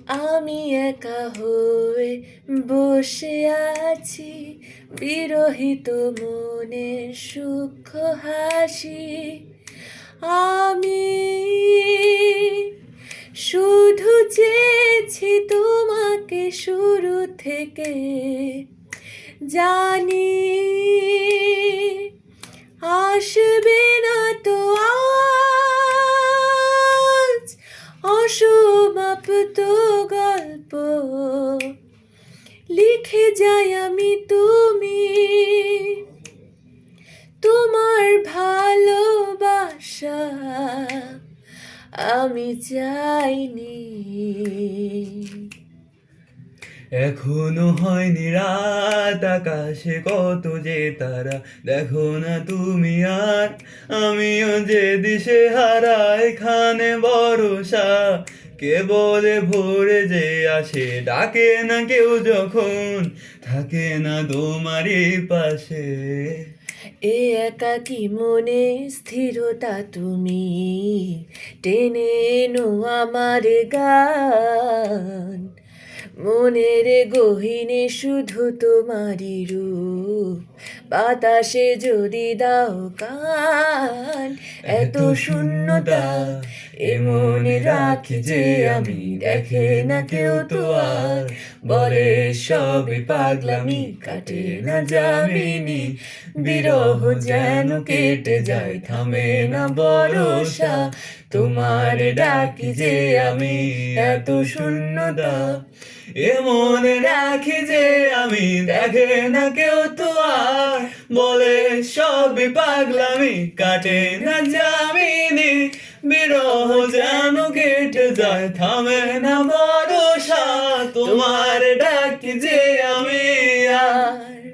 আমি একা হয়ে বসে আছি, বিরহিত মনের সূক্ষ্ম হাসি। আমি শুধু চেয়েছি তোমাকে শুরু থেকে, জানি আসবে না তো আজ অসমাপ্ত গল্প লিখে যাই আমি, তুমি তোমার ভালোবাসা আমি চাইনি। এখনো হয়নি রাত, আকাশে কত যে তারা, দেখো না তুমি আর আমিও যে দিশে হারা। এখানে ভরসা কে বলে ভোরে যে আসে, ডাকে না কেউ যখন থাকে না তোমারই পাশে। এ একাকী মনে স্থিরতা তুমি টেনে এনো আমার গান, মনের গহীনে শুধু তোমারই রূপ, বাতাসে যদি দাও কান। এত শূন্যতা এ মনে রাখি যে আমি, দেখে না কেউ তো আর, বলে সবই পাগলামি, কাটে না যামিনী। বিরহ যেন কেটে যায়, থামে না ভরসা, তোমার ডাকি যে আমি। এত শূন্যতা এ মনে রাখি যে আমি, দেখে না কেউ তো আর, বলে সবই পাগলামি, কাটে না যামিনী। বিরহ যেন কেটে যায়, থামে না ভরসা, তোমার ডাকি যে আমি আর।